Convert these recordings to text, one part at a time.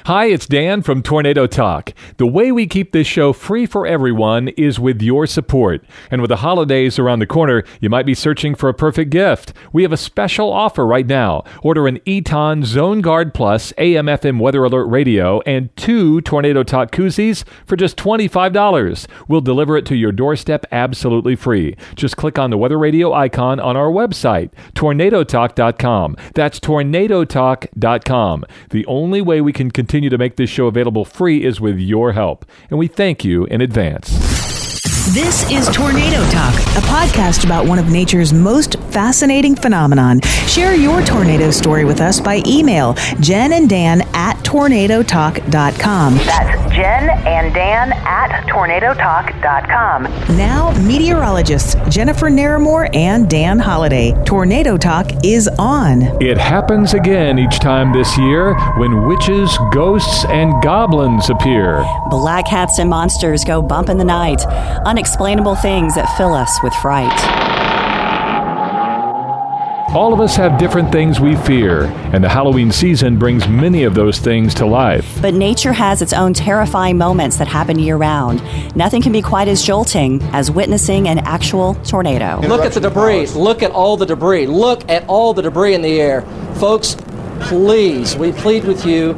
Hi, it's Dan from Tornado Talk. The way we keep this show free for everyone is with your support. And with the holidays around the corner, you might be searching for a perfect gift. We have a special offer right now. Order an Eton Zone Guard Plus AM/FM Weather Alert radio and 2 Tornado Talk koozies for just $25. We'll deliver it to your doorstep absolutely free. Just click on the weather radio icon on our website, tornadotalk.com. That's tornadotalk.com. The only way we can continue to make this show available free is with your help, and we thank you in advance. This is Tornado Talk, a podcast about one of nature's most fascinating phenomenon. Share your tornado story with us by email, Jen and Dan at tornadotalk.com. That's Jen and Dan at tornadotalk.com. Now, meteorologists Jennifer Naramore and Dan Holliday. Tornado Talk is on. It happens again each time this year when witches, ghosts, and goblins appear. Black cats and monsters go bump in the night. Unexplainable things that fill us with fright. All of us have different things we fear, and the Halloween season brings many of those things to life. But nature has its own terrifying moments that happen year-round. Nothing can be quite as jolting as witnessing an actual tornado. Look at the debris. Look at all the debris. Look at all the debris in the air. Folks, please, we plead with you.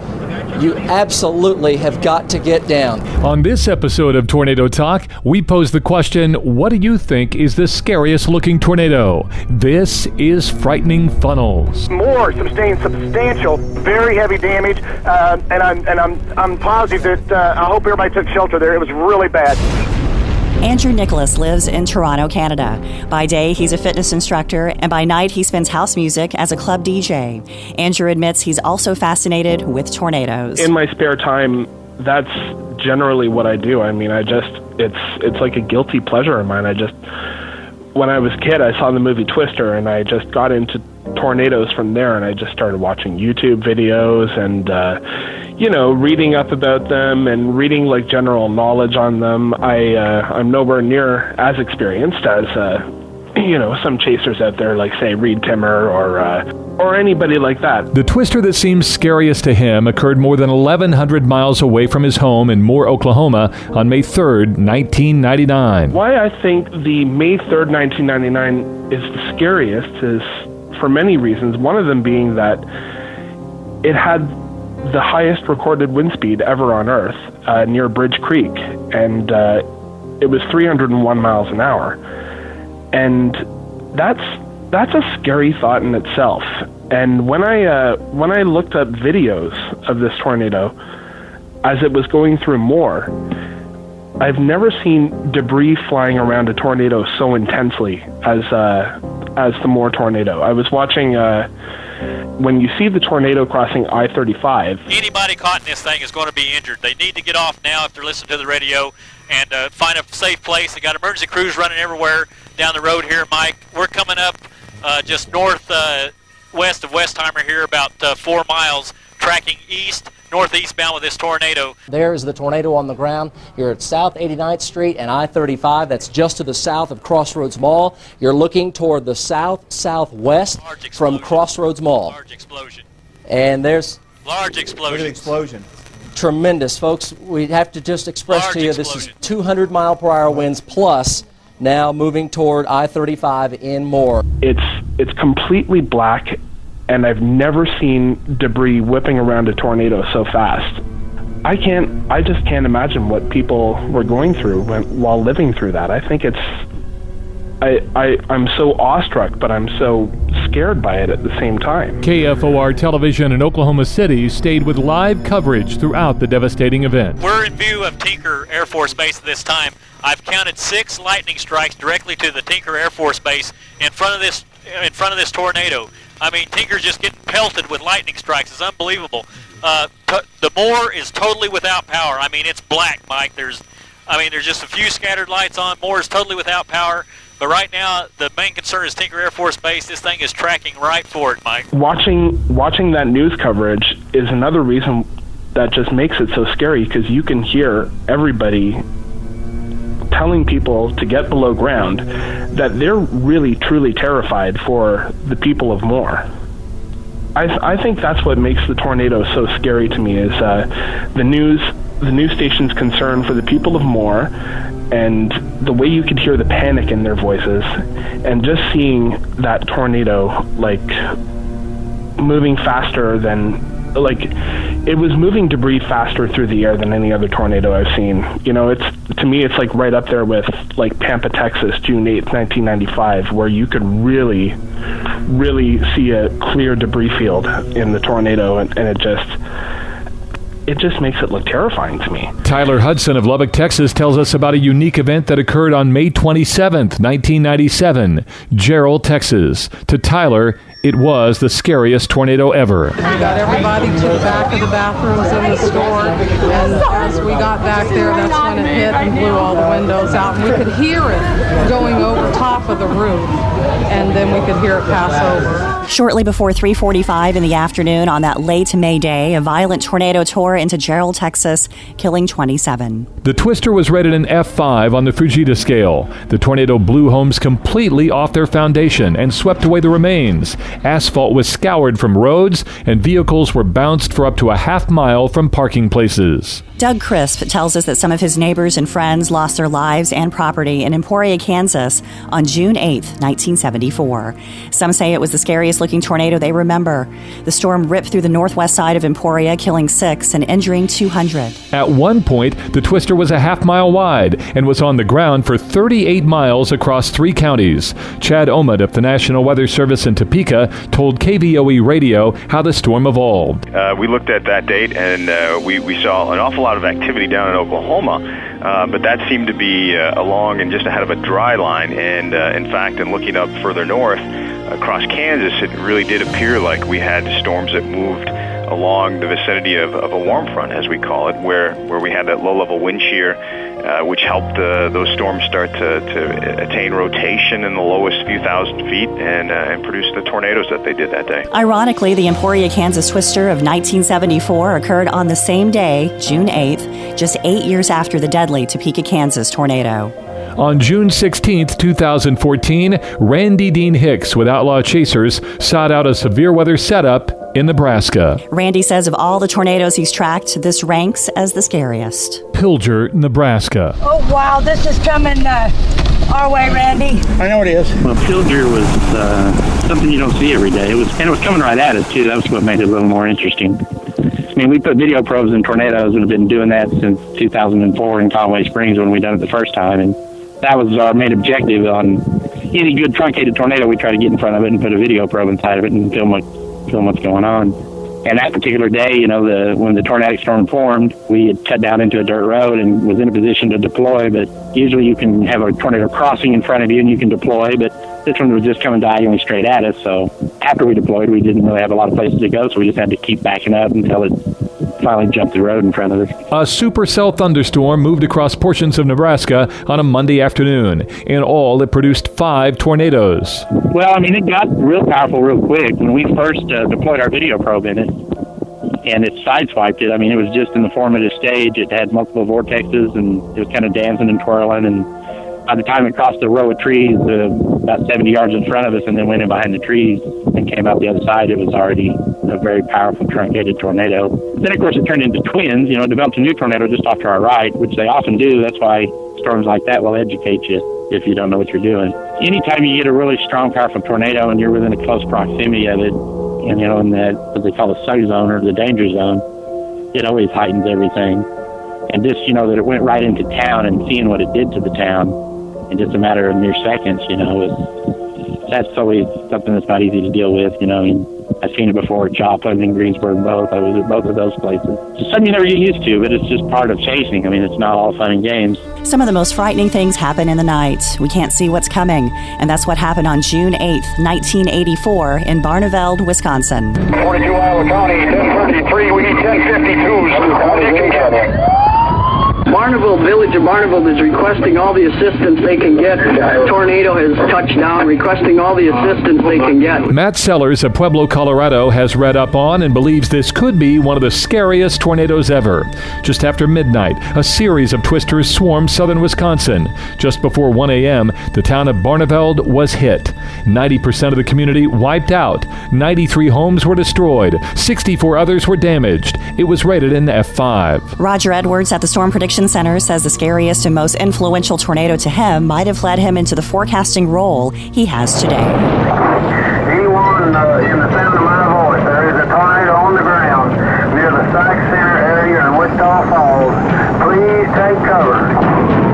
You absolutely have got to get down. On this episode of Tornado Talk, we pose the question, what do you think is the scariest looking tornado? This is Frightening Funnels. More substantial, very heavy damage, and I'm positive that I hope everybody took shelter there. It was really bad. Andrew Nicholas lives in Toronto, Canada. By day, he's a fitness instructor, and by night, he spins house music as a club DJ. Andrew admits he's also fascinated with tornadoes. In my spare time, that's generally what I do. I mean, it's like a guilty pleasure of mine. When I was a kid, I saw the movie Twister, and I just got into tornadoes from there, and I just started watching YouTube videos and, reading up about them and reading like general knowledge on them. I'm nowhere near as experienced as, some chasers out there like, say, Reed Timmer or anybody like that. The twister that seems scariest to him occurred more than 1,100 miles away from his home in Moore, Oklahoma on May 3rd, 1999. Why I think the May 3rd, 1999 is the scariest is for many reasons. One of them being that it had the highest recorded wind speed ever on Earth near Bridge Creek, and it was 301 miles an hour. And that's a scary thought in itself. And when I looked up videos of this tornado as it was going through Moore, I've never seen debris flying around a tornado so intensely as the Moore tornado. I was watching. When you see the tornado crossing I-35... Anybody caught in this thing is going to be injured. They need to get off now if they're listening to the radio and find a safe place. They got emergency crews running everywhere down the road here, Mike. We're coming up just west of Westheimer here, about 4 miles, tracking northeastbound with this tornado. There is the tornado on the ground. You're at South 89th Street and I-35. That's just to the south of Crossroads Mall. You're looking toward the southwest from Crossroads Mall. Large explosion. And there's... Large explosion. Look at explosion. Tremendous, folks. We have to just express Large to you explosion. This is 200 mile per hour winds plus now moving toward I-35 in Moore. It's completely black, and I've never seen debris whipping around a tornado so fast. I just can't imagine what people were going through while living through that. I think I'm so awestruck, but I'm so scared by it at the same time. KFOR Television in Oklahoma City stayed with live coverage throughout the devastating event. We're in view of Tinker Air Force Base at this time. I've counted 6 lightning strikes directly to the Tinker Air Force Base in front of this tornado. I mean, Tinker's just getting pelted with lightning strikes. It's unbelievable. The Moore is totally without power. I mean, it's black, Mike. There's just a few scattered lights on. Moore is totally without power. But right now, the main concern is Tinker Air Force Base. This thing is tracking right for it, Mike. Watching that news coverage is another reason that just makes it so scary, because you can hear everybody telling people to get below ground, that they're really, truly terrified for the people of Moore. I think that's what makes the tornado so scary to me is the news station's concern for the people of Moore, and the way you could hear the panic in their voices, and just seeing that tornado like moving faster than, like, it was moving debris faster through the air than any other tornado I've seen. You know, to me it's like right up there with like Pampa, Texas, June 8th, 1995, where you could really see a clear debris field in the tornado, and it just makes it look terrifying to me. Tyler Hudson of Lubbock, Texas tells us about a unique event that occurred on May 27th, 1997, Jarrell, Texas. To Tyler, it was the scariest tornado ever. We got everybody to the back of the bathrooms in the store, and as we got back there, that's when it hit and blew all the windows out. And we could hear it going over top of the roof, and then we could hear it pass over. Shortly before 3:45 in the afternoon on that late May day, a violent tornado tore into Jarrell, Texas, killing 27. The twister was rated an F5 on the Fujita scale. The tornado blew homes completely off their foundation and swept away the remains. Asphalt was scoured from roads, and vehicles were bounced for up to a half mile from parking places. Doug Crisp tells us that some of his neighbors and friends lost their lives and property in Emporia, Kansas on June 8, 1974. Some say it was the scariest looking tornado they remember. The storm ripped through the northwest side of Emporia, killing 6 and injuring 200. At one point, the twister was a half mile wide and was on the ground for 38 miles across 3 counties. Chad Omid of the National Weather Service in Topeka told KVOE Radio how the storm evolved. We looked at that date, and we saw an awful lot of activity down in Oklahoma, but that seemed to be along and just ahead of a dry line. And in fact, in looking up further north across Kansas, it really did appear like we had storms that moved along the vicinity of a warm front, as we call it, where we had that low-level wind shear, which helped those storms start to attain rotation in the lowest few thousand feet and produce the tornadoes that they did that day. Ironically, the Emporia, Kansas twister of 1974 occurred on the same day, June 8th, just 8 years after the deadly Topeka, Kansas tornado. On June 16, 2014, Randy Dean Hicks with Outlaw Chasers sought out a severe weather setup in Nebraska. Randy says of all the tornadoes he's tracked, this ranks as the scariest. Pilger, Nebraska. Oh, wow, this is coming our way, Randy. I know it is. Well, Pilger was something you don't see every day. It was coming right at us, too. That was what made it a little more interesting. I mean, we put video probes in tornadoes and have been doing that since 2004 in Conway Springs when we done it the first time. And that was our main objective on any good truncated tornado. We try to get in front of it and put a video probe inside of it and film what's going on. And that particular day, when the tornadic storm formed, we had cut down into a dirt road and was in a position to deploy. But usually you can have a tornado crossing in front of you and you can deploy. But this one was just coming diagonally straight at us. So after we deployed, we didn't really have a lot of places to go. So we just had to keep backing up until it finally jumped the road in front of us. A supercell thunderstorm moved across portions of Nebraska on a Monday afternoon. In all, it produced 5 tornadoes. Well, I mean, it got real powerful real quick. When we first deployed our video probe in it, and it sideswiped it, I mean, it was just in the formative stage. It had multiple vortexes, and it was kind of dancing and twirling, and by the time it crossed the row of trees about 70 yards in front of us and then went in behind the trees and came out the other side, it was already a very powerful truncated tornado. Then, of course, it turned into twins. It developed a new tornado just off to our right, which they often do. That's why storms like that will educate you if you don't know what you're doing. Anytime you get a really strong, powerful tornado and you're within a close proximity of it, and, in that, what they call the SUG zone or the danger zone, it always heightens everything. And just, that it went right into town and seeing what it did to the town in just a matter of mere seconds, that's always something that's not easy to deal with, I've seen it before at Joplin and Greensburg both. I was at both of those places. It's something you never get used to, but it's just part of chasing. I mean, it's not all fun and games. Some of the most frightening things happen in the night. We can't see what's coming, and that's what happened on June 8th, 1984 in Barneveld, Wisconsin. 42 Iowa County, 1033, we need 1052s. All you can get. Barneveld, village of Barneveld is requesting all the assistance they can get. Tornado has touched down, requesting all the assistance they can get. Matt Sellers of Pueblo, Colorado, has read up on and believes this could be one of the scariest tornadoes ever. Just after midnight, a series of twisters swarmed southern Wisconsin. Just before 1 a.m., the town of Barneveld was hit. 90% of the community wiped out. 93 homes were destroyed. 64 others were damaged. It was rated an F5. Roger Edwards at the Storm Prediction Center says the scariest and most influential tornado to him might have led him into the forecasting role he has today. Anyone in the sound of my voice, there is a tornado on the ground near the Psych Center area in Wichita Falls. Please take cover.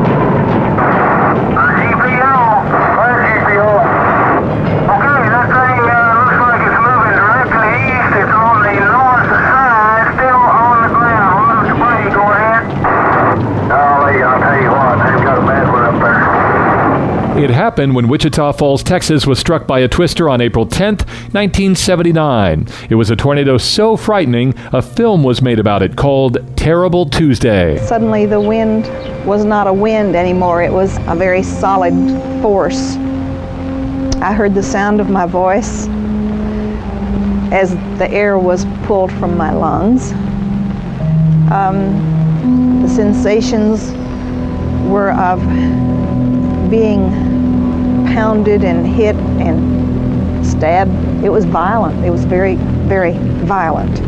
It happened when Wichita Falls, Texas was struck by a twister on April 10th, 1979. It was a tornado so frightening, a film was made about it called Terrible Tuesday. Suddenly the wind was not a wind anymore. It was a very solid force. I heard the sound of my voice as the air was pulled from my lungs. The sensations were of being pounded and hit and stabbed. It was violent. It was very, very violent.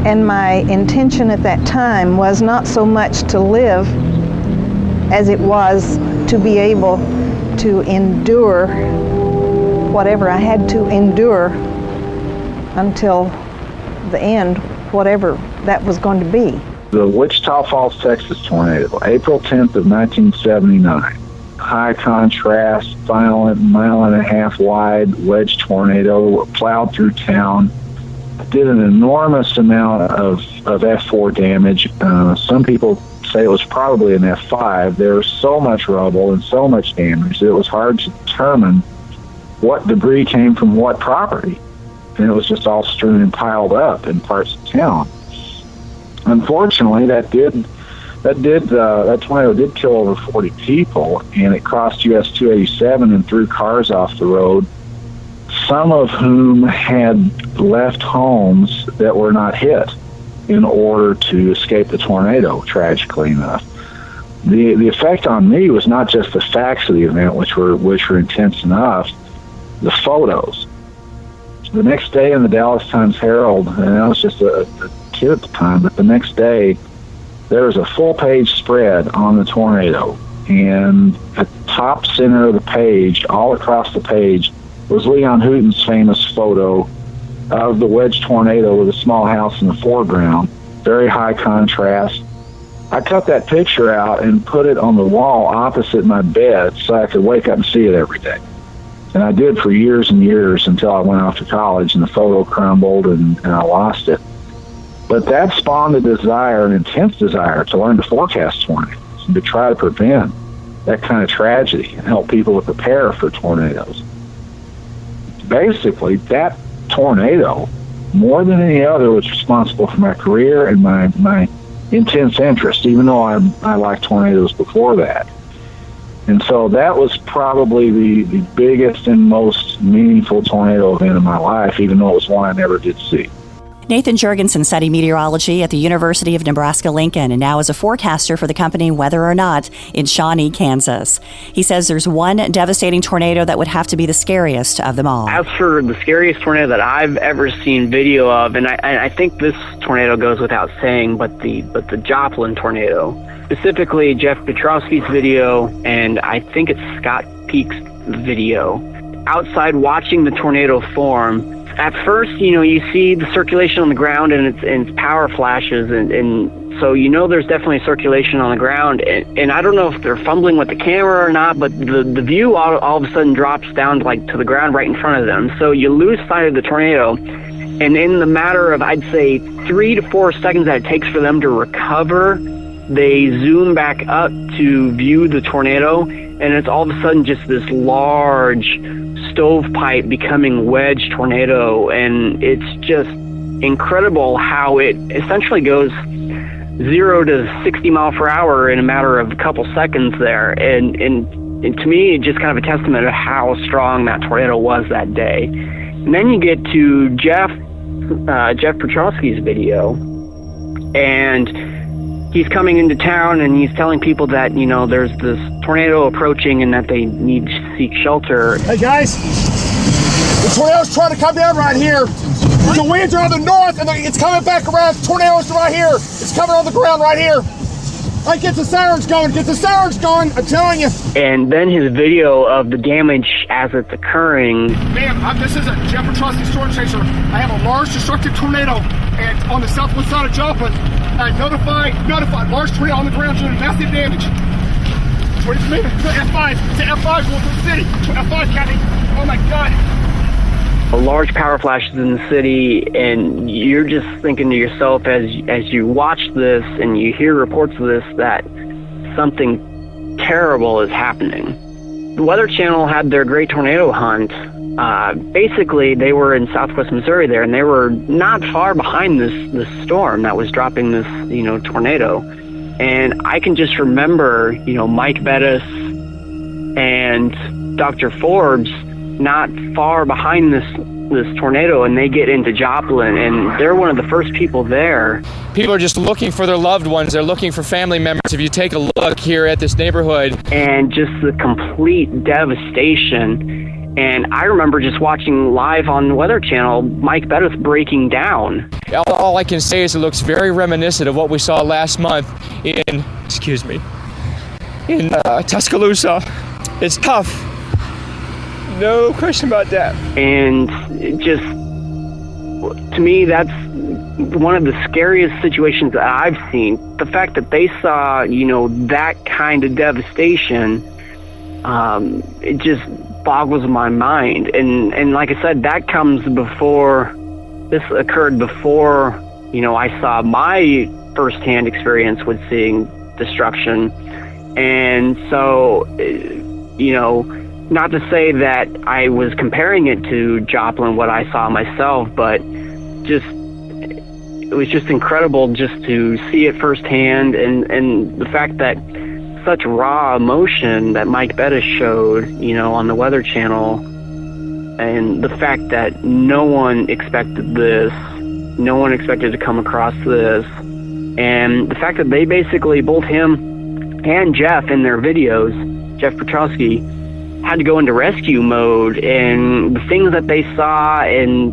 And my intention at that time was not so much to live as it was to be able to endure whatever I had to endure until the end, whatever that was going to be. The Wichita Falls, Texas tornado, April 10th of 1979. High contrast, violent, 1.5 mile wide wedge tornado plowed through town. Did an enormous amount of F4 damage. Some people say it was probably an F5. There was so much rubble and so much damage that it was hard to determine what debris came from what property. And it was just all strewn and piled up in parts of town. Unfortunately, that tornado did kill over 40 people, and it crossed US 287 and threw cars off the road, some of whom had left homes that were not hit in order to escape the tornado, tragically enough. The effect on me was not just the facts of the event, which were intense enough, the photos. The next day in the Dallas Times-Herald, and I was just a kid at the time, but the next day there was a full-page spread on the tornado, and at the top center of the page, all across the page, was Leon Hooten's famous photo of the wedge tornado with a small house in the foreground, very high contrast. I cut that picture out and put it on the wall opposite my bed so I could wake up and see it every day. And I did for years and years until I went off to college and the photo crumbled and I lost it. But that spawned a desire, an intense desire, to learn to forecast tornadoes and to try to prevent that kind of tragedy and help people to prepare for tornadoes. Basically, that tornado, more than any other, was responsible for my career and my intense interest, even though I liked tornadoes before that. And so that was probably the biggest and most meaningful tornado event in my life, even though it was one I never did see. Nathan Jurgensen studied meteorology at the University of Nebraska-Lincoln and now is a forecaster for the company Weather or Not in Shawnee, Kansas. He says there's one devastating tornado that would have to be the scariest of them all. As for the scariest tornado that I've ever seen video of, and I think this tornado goes without saying, but the Joplin tornado, specifically Jeff Petrowski's video, and I think it's Scott Peak's video. Outside watching the tornado form, at first, you see the circulation on the ground and it's power flashes, and so there's definitely circulation on the ground. And I don't know if they're fumbling with the camera or not, but the view all of a sudden drops down to the ground right in front of them. So you lose sight of the tornado, and in the matter of, I'd say, 3 to 4 seconds that it takes for them to recover, they zoom back up to view the tornado, and it's all of a sudden just this large stovepipe becoming wedge tornado, and it's just incredible how it essentially goes 0 to 60 mile per hour in a matter of a couple seconds there. And to me, it's just kind of a testament of how strong that tornado was that day. And then you get to Jeff Petrowski's video, and he's coming into town and he's telling people that, you know, there's this tornado approaching and that they need to seek shelter. Hey guys, the tornado's trying to come down right here. The winds are on the north and it's coming back around. The tornado's right here. It's coming on the ground right here. Hey, get the sirens going, I'm telling you. And then his video of the damage as it's occurring. Ma'am, this is a Jeff Petrowski storm chaser. I have a large destructive tornado and on the southwest side of Joplin. Notified, large tornado on the ground doing massive damage. F5, it's an F5 going through the city. F5, Captain. Oh my God. Large power flashes in the city, and you're just thinking to yourself as you watch this and you hear reports of this that something terrible is happening. The Weather Channel had their great tornado hunt. Basically, they were in southwest Missouri there, and they were not far behind this storm that was dropping this, you know, tornado. And I can just remember, you know, Mike Bettis and Dr. Forbes not far behind this tornado, and they get into Joplin, and they're one of the first people there. People are just looking for their loved ones. They're looking for family members. If you take a look here at this neighborhood. And just the complete devastation. And I remember just watching live on the Weather Channel, Mike Bettis breaking down. All I can say is it looks very reminiscent of what we saw last month in Tuscaloosa. It's tough. No question about that. And it just, to me, that's one of the scariest situations that I've seen. The fact that they saw, you know, that kind of devastation, it just boggles my mind. And like I said, that comes before, this occurred before, you know, I saw my firsthand experience with seeing destruction. And so, you know, not to say that I was comparing it to Joplin, what I saw myself, but just, it was just incredible just to see it firsthand, and the fact that such raw emotion that Mike Bettis showed, you know, on the Weather Channel, and the fact that no one expected this, no one expected to come across this, and the fact that they basically, both him and Jeff in their videos, Jeff Petrowski, had to go into rescue mode, and the things that they saw, and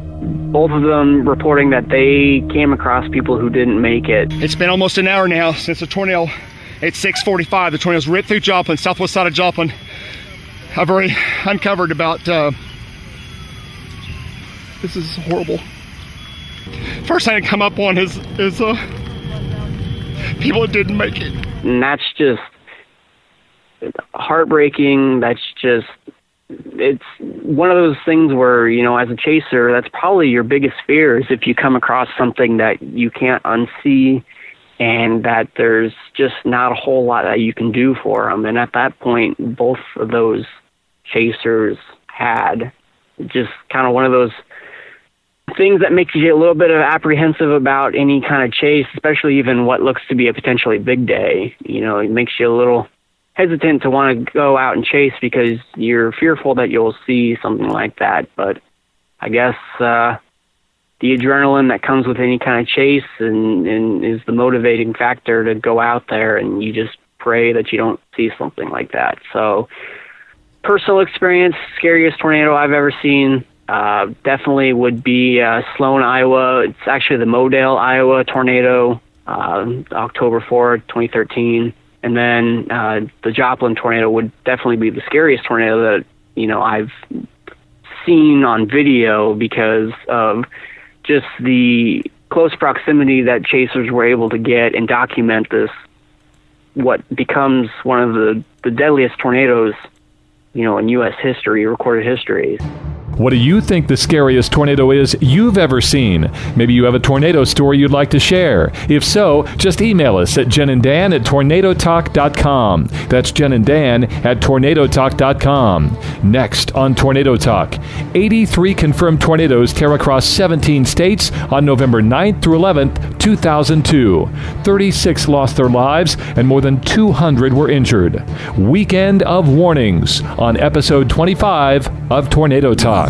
both of them reporting that they came across people who didn't make it. It's been almost an hour now since the tornado. It's 6:45. The tornado's ripped through Joplin, southwest side of Joplin. I've already uncovered about, this is horrible. First thing I come up on is people that didn't make it. And that's just heartbreaking. That's just, it's one of those things where, you know, as a chaser, that's probably your biggest fear, is if you come across something that you can't unsee and that there's just not a whole lot that you can do for them. And at that point, both of those chasers had just kind of one of those things that makes you a little bit of apprehensive about any kind of chase, especially even what looks to be a potentially big day. You know, it makes you a little hesitant to want to go out and chase because you're fearful that you'll see something like that. But I guess the adrenaline that comes with any kind of chase and is the motivating factor to go out there, and you just pray that you don't see something like that. So, personal experience, scariest tornado I've ever seen, definitely would be Sloan, Iowa. It's actually the Modale, Iowa tornado, October 4th, 2013. And then the Joplin tornado would definitely be the scariest tornado that, you know, I've seen on video because of just the close proximity that chasers were able to get and document this, what becomes one of the deadliest tornadoes, you know, in U.S. history, recorded history. What do you think the scariest tornado is you've ever seen? Maybe you have a tornado story you'd like to share. If so, just email us at jenanddan@tornadotalk.com. That's Jen and Dan at tornadotalk.com. Next on Tornado Talk, 83 confirmed tornadoes tear across 17 states on November 9th through 11th, 2002. 36 lost their lives and more than 200 were injured. Weekend of warnings on episode 25 of Tornado Talk.